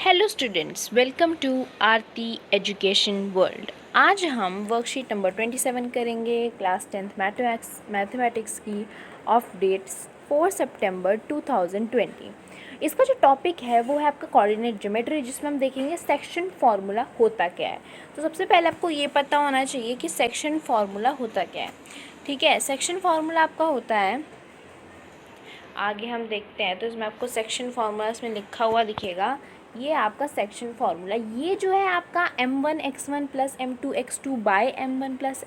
Hello students, welcome to Aarti education world. आज हम worksheet number 27 करेंगे क्लास 10th मैथमेटिक्स की ऑफ डेट्स 4 सितंबर 2020। इसका जो टॉपिक है वो है आपका कोऑर्डिनेट ज्योमेट्री, जिसमें हम देखेंगे सेक्शन फार्मूला होता क्या है। तो सबसे पहले आपको ये पता होना चाहिए कि सेक्शन फार्मूला होता क्या है। ठीक है, सेक्शन फार्मूला आपका होता है, आगे हम देखते हैं तो इसमें आपको सेक्शन फार्मूला इसमें लिखा हुआ दिखेगा। ये आपका सेक्शन फार्मूला, ये जो है आपका m1x1 plus m2x2 by m1 plus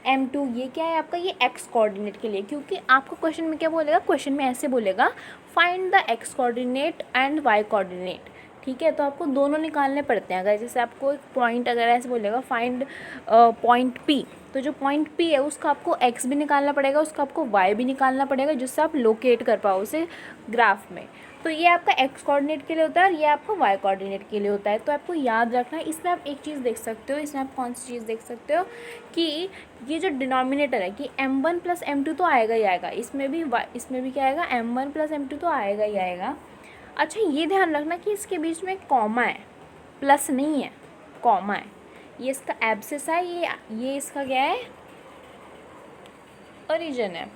m2, ये क्या है आपका, ये x कोऑर्डिनेट के लिए। क्योंकि आपको क्वेश्चन में क्या बोलेगा, क्वेश्चन में ऐसे बोलेगा find the x coordinate and y coordinate. ठीक है, तो आपको दोनों निकालने पड़ते हैं। अगर जैसे आपको एक पॉइंट अगर ऐसे बोलेगा फाइंड पॉइंट P, तो जो पॉइंट P है उसका आपको x भी निकालना पड़ेगा, उसका आपको y भी निकालना पड़ेगा, जिससे आप लोकेट कर पाओ उसे ग्राफ में। तो ये आपका x कोऑर्डिनेट के लिए होता है और ये आपका y कोऑर्डिनेट के लिए होता है। तो आपको याद रखना है। इसमें आप एक चीज़ देख सकते हो, इसमें आप कौन सी चीज़ देख सकते हो कि ये जो डिनोमिनेटर है कि m1 प्लस m2 तो आएगा ही आएगा, इसमें भी क्या आएगा, m1 प्लस m2 तो आएगा ही आएगा। अच्छा, ये ध्यान रखना कि इसके बीच में कॉमा है, प्लस नहीं है, कॉमा है। ये इसका एब्सिस है, ये इसका क्या है, ओरिजिन है।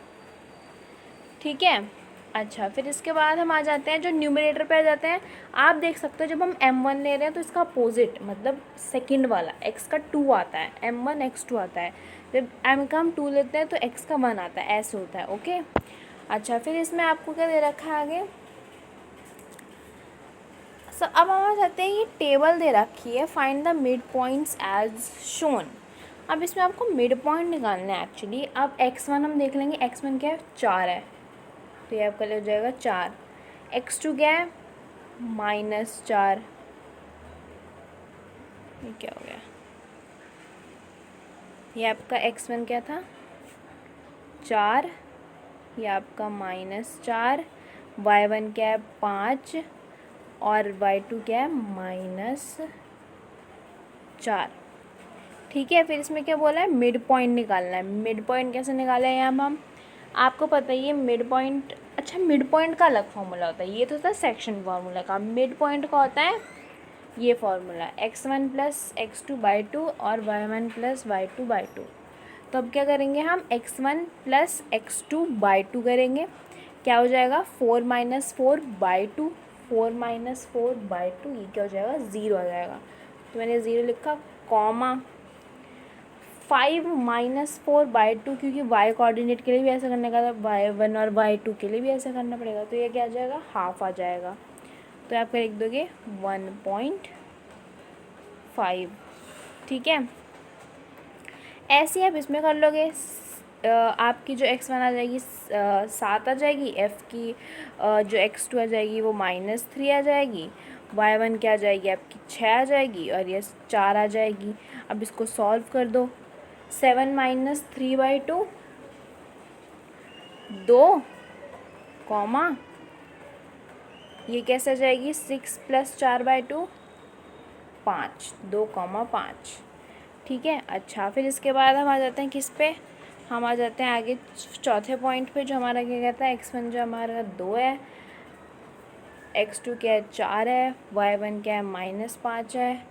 ठीक है। अच्छा, फिर इसके बाद हम आ जाते हैं, जो न्यूमरेटर पे आ जाते हैं। आप देख सकते हो जब हम m1 ले रहे हैं तो इसका अपोजिट मतलब सेकंड वाला x का 2 आता है, m1 x2 आता है। जब m का हम 2 लेते हैं तो x का 1 आता है, ऐसे होता है। ओके। अच्छा, फिर इसमें आपको क्या दे रखा है आगे। अब हम आ जाते हैं, ये टेबल दे रखी है, find the mid points as shown. अब इसमें आपको मिड पॉइंट निकालना है एक्चुअली। अब x1 हम देख लेंगे, x1 क्या है, 4 है, तो ये आपका हो जाएगा 4। x2 क्या है, -4। ये क्या हो गया, ये आपका x1 क्या था, 4, ये आपका -4। y1 क्या है, 5, और y2 क्या है, -4। ठीक है, फिर इसमें क्या बोला है, मिड पॉइंट निकालना है। मिड पॉइंट कैसे निकाला है यहाँ हम, आपको पता ही है मिड पॉइंट। अच्छा, मिड पॉइंट का अलग फार्मूला होता है, ये तो था सेक्शन फार्मूला का। मिड पॉइंट का होता है ये formula, x1 plus x2 by 2 और y1 प्लस y2 बाई 2। तो अब क्या करेंगे हम, x1 प्लस x2 बाई 2 करेंगे, क्या हो जाएगा, 4 - 4 बाई 2, 4 - 4 बाई 2, ये क्या हो जाएगा, 0 आ जाएगा। तो मैंने 0 लिखा, कॉमा 5 - 4 बाई 2, क्योंकि y कोऑर्डिनेट के लिए भी ऐसा करने का था, y1 और y2 के लिए भी ऐसा करना पड़ेगा, तो ये क्या आ जाएगा, हाफ आ जाएगा। तो आप लिख दोगे 1.5। ठीक है, ऐसे आप इसमें कर लोगे। आपकी जो x1 आ जाएगी 7 आ जाएगी, f की जो x2 आ जाएगी वो -3 आ जाएगी, y1 क्या आ जाएगी आपकी 6 आ जाएगी, और ये 4 आ जाएगी। अब इसको सॉल्व कर दो। 7 - 3 बाई 2, 2, कॉमा ये कैसे आ जाएगी, 6 + 4 बाई 2, 5, 2,5। ठीक है। अच्छा, फिर इसके बाद हम आ जाते हैं किस पे, हम आ जाते हैं आगे चौथे पॉइंट पे, जो हमारा क्या कहता है, x1 जो हमारा 2 है, x2 क्या है, 4 है, y1 क्या है, -5 है,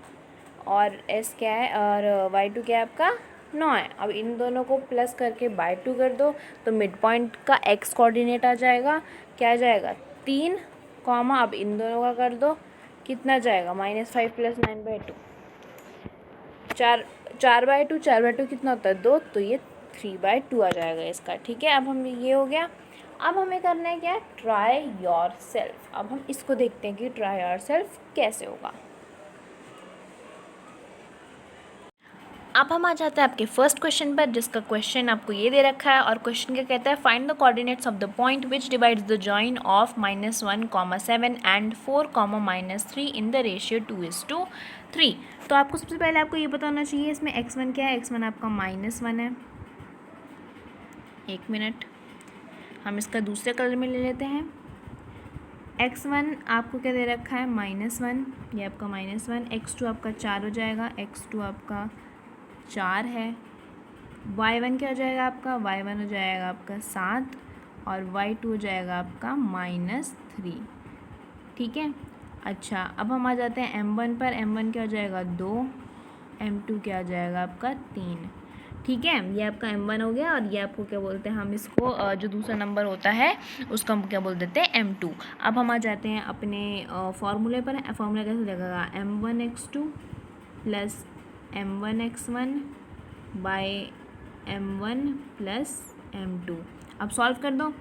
और s क्या है, और y2 क्या है आपका 9 है। अब इन दोनों को प्लस करके बाई 2 कर दो, तो मिड पॉइंट का x कोऑर्डिनेट आ जाएगा, क्या आ जाएगा, 3, कॉमा अब इन दोनों का कर दो, कितना जाएगा, -5 + 9/2, 4/2 कितना होता है, 2, तो ये 3/2 आ जाएगा इसका। ठीक है, अब हम ये हो गया। अब हमें करना है क्या, ट्राई योर सेल्फ। अब हम इसको देखते हैं कि ट्राई योर सेल्फ कैसे होगा। अब हम आ जाते हैं आपके फर्स्ट क्वेश्चन पर, जिसका क्वेश्चन आपको ये दे रखा है, और क्वेश्चन क्या कहता है, find the coordinates of the point which divides the join of -1, 7 and 4, -3 in the ratio 2:3। तो आपको सबसे पहले आपको ये पता होना चाहिए इसमें x1 क्या है, x1 आपका -1 है। एक मिनट, हम इसका दूसरे कलर में ले लेते हैं। x1 आपको क्या दे रखा है, -1, ये आपका -1। x2 आपका 4 हो जाएगा, x2 आपका 4 है। y1 क्या हो जाएगा आपका, y1 हो जाएगा आपका 7, और y2 हो जाएगा आपका -3। ठीक है, अच्छा, अब हम आ जाते हैं m1 पर। m1 क्या हो जाएगा 2, m2 क्या हो जाएगा आपका 3। ठीक है, ये आपका m1 हो गया। और ये आपको क्या बोलते हैं, हम इसको जो दूसरा नंबर होता है उसको हम क्या बोल देते हैं m2। अब हम आ जाते हैं अपने फॉर्मूले पर। फॉर्मूला कैसे लगेगा, m1x2 plus m1x1 bye m1 plus m2। अब सॉल्व कर दो।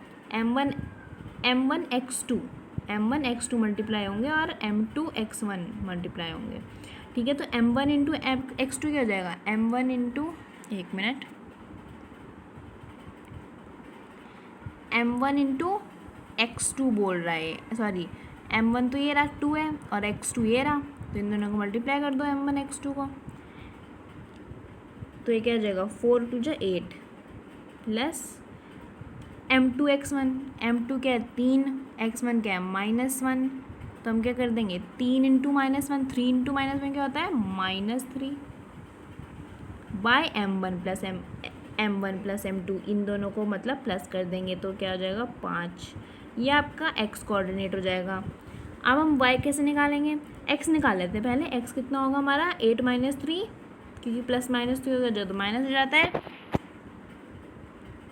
m1x2 मल्टीप्लाई होंगे और m2x1 मल्टीप्लाई होंगे। ठीक है, तो m1 इंटू x2 क्या हो जाएगा, m1 इंटू, एक मिनट, m1 इंटू x2 बोल रहा है, सॉरी m1 तो ये रहा 2 है और x2 ये रहा, तो इन दोनों को मल्टीप्लाई कर दो m1 x2 को। तो ये क्या हो जाएगा 4 2 जा 8 प्लस m2x1। m2 क्या है 3, x1 क्या है -1। तो हम क्या कर देंगे 3 इंटू -1, 3 इंटू -1 क्या होता है -3 बाय m1 प्लस m2। इन दोनों को मतलब प्लस कर देंगे तो क्या हो जाएगा 5। ये आपका x कोऑर्डिनेट हो जाएगा। अब हम y कैसे निकालेंगे, x निकाल लेते हैं पहले। x कितना होगा हमारा 8 - 3, क्योंकि प्लस माइनस 3 होगा जो तो माइनस हो जाता है।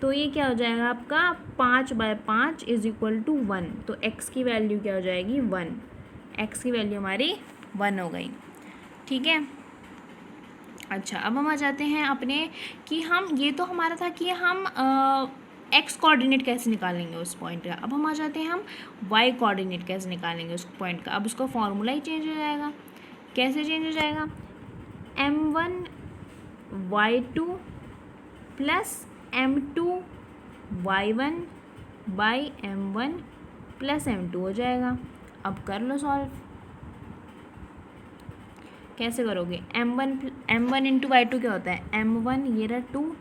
तो ये क्या हो जाएगा आपका 5/5 इज इक्वल टू 1। तो x की वैल्यू क्या हो जाएगी 1। x की वैल्यू हमारी 1 हो गई। ठीक है, अच्छा अब हम आ जाते हैं अपने कि हम, ये तो हमारा था कि हम x कोऑर्डिनेट कैसे निकालेंगे उस पॉइंट का। अब हम आ जाते हैं हम y कोऑर्डिनेट कैसे निकालेंगे उस पॉइंट का। अब उसका फॉर्मूला ही चेंज हो जाएगा। कैसे चेंज हो जाएगा, m1 y2 plus m2 y1 by m1 plus m2 हो जाएगा। अब कर लो सॉल्व। कैसे करोगे, m1 इंटू y2 क्या होता है m1 ये रहा 2,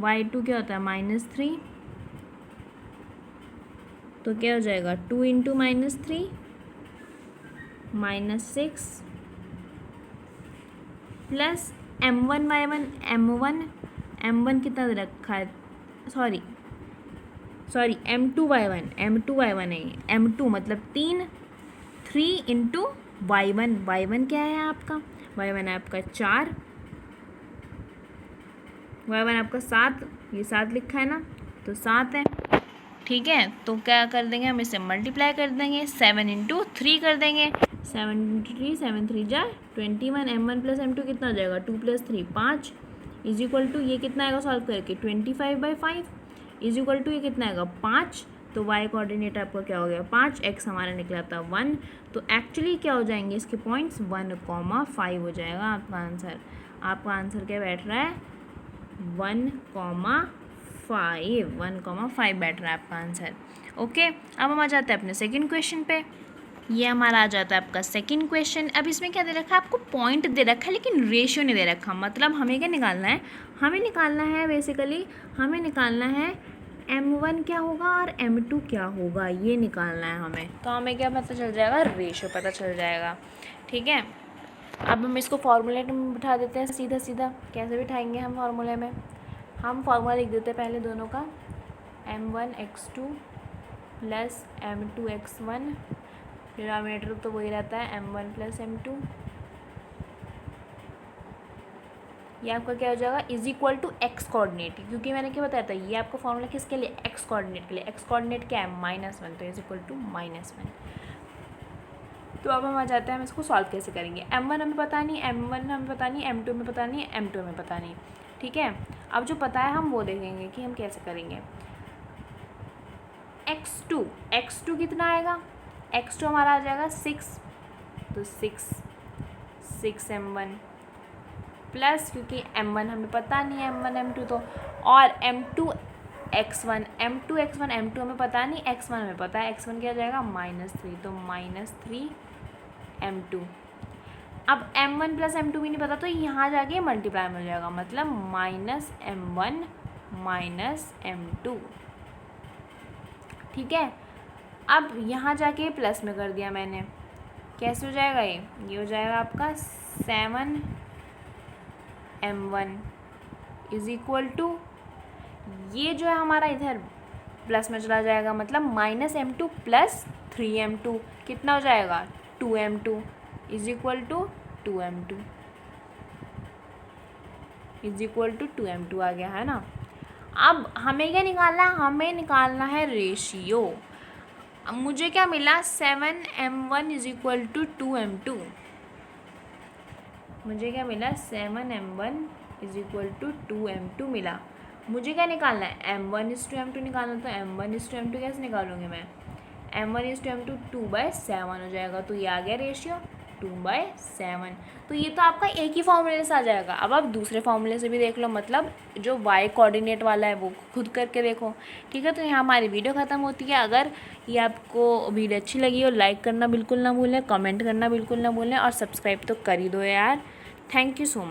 y2 क्या होता है -3। तो क्या हो जाएगा 2 इंटू -3 -6 प्लस m1 कितना दे रखा है, सॉरी m2y1 है ये। m2 मतलब 3, 3 इंटू y1 क्या है आपका, y1 है आपका 4, y1 आपका 7, ये 7 लिखा है ना, तो 7 है। ठीक है, तो क्या कर देंगे हम इसे मल्टीप्लाई कर देंगे, 7 इंटू 3 कर देंगे, 7 3 जा 21। m1 प्लस m2 कितना हो जाएगा 2 + 3 5 इज इक्वल टू, ये कितना आएगा सॉल्व करके 25/5 इज इक्वल टू, ये कितना आएगा 5। तो y कोऑर्डिनेट आपका क्या हो गया 5, x हमारा निकला था 1। तो एक्चुअली क्या हो जाएंगे इसके पॉइंट्स 1,5 हो जाएगा आपका आंसर। आपका आंसर क्या बैठ रहा है 1,5 बैठ रहा है आपका आंसर। ओके, अब हम आ जाते हैं अपने सेकंड क्वेश्चन पे। ये हमारा आ जाता है आपका सेकंड क्वेश्चन। अब इसमें क्या दे रखा है आपको, पॉइंट दे रखा है लेकिन रेशियो नहीं दे रखा। मतलब हमें क्या निकालना है, बेसिकली हमें निकालना है m1 क्या होगा और m2 क्या होगा, ये निकालना है हमें। तो हमें क्या पता चल जाएगा, रेशियो पता चल जाएगा। ठीक है, अब हम इसको फॉर्मूले में बिठा देते हैं सीधा। कैसे बिठाएंगे हम फॉर्मूले में, हम फॉर्मूला लिख देते हैं पहले दोनों का, m1x2 प्लस m2x1, डिनोमिनेटर तो वही रहता है m1 प्लस m2। ये आपका क्या हो जाएगा is equal to x coordinate, क्योंकि मैंने क्या बताया था ये आपका फॉर्मूला किसके लिए, x कोऑर्डिनेट के लिए। x कोऑर्डिनेट क्या है -1, तो इज इक्वल टू -1। तो अब हम आ जाते हैं, हम इसको सॉल्व कैसे करेंगे। m1 हमें पता नहीं, m1 हमें पता नहीं, m2 हमें पता नहीं, m2 हमें पता नहीं। ठीक है, अब जो पता है हम वो देखेंगे कि हम कैसे करेंगे। x2 कितना आएगा, x2 हमारा आ जाएगा 6, तो 6 m1 प्लस, क्योंकि m1 हमें पता नहीं है m1 m2 तो, और m2x1 m2 हमें पता नहीं, x1 हमें पता है, x1 क्या हो जाएगा -3, तो -3 m2। अब m1 प्लस m2 भी नहीं पता, तो यहाँ जाके मल्टीप्लाई में हो जाएगा, मतलब -m1 -m2। ठीक है, अब यहाँ जाके प्लस में कर दिया मैंने। कैसे हो जाएगा ये हो जाएगा आपका 7 m1 इज इक्वल टू, ये जो है हमारा इधर प्लस में चला जाएगा, मतलब -m2 प्लस 3m2 कितना हो जाएगा 2m2 is equal to 2m2 is equal to 2m2 आ गया है ना। अब हमें क्या निकालना है, हमें निकालना है रेशियो। अब मुझे क्या मिला, 7m1 is equal to 2m2। मुझे क्या मिला, 7m1 is equal to 2m2 मिला। मुझे क्या निकालना है, m1 इज टू m2 निकालना। तो m1 इज टू m2 कैसे निकालूंगी मैं, m1 इज टू m2 2/7 हो जाएगा। तो ये आ गया रेशियो 2/7। तो ये तो आपका एक ही फॉर्मूले से आ जाएगा। अब आप दूसरे फॉर्मूले से भी देख लो, मतलब जो y कोऑर्डिनेट वाला है वो खुद करके देखो, ठीक है। तो यहाँ हमारी वीडियो ख़त्म होती है। अगर ये आपको वीडियो अच्छी लगी हो, लाइक करना बिल्कुल ना भूलें, कमेंट करना बिल्कुल ना भूलें, और सब्सक्राइब तो कर ही दो यार। Thank you so much.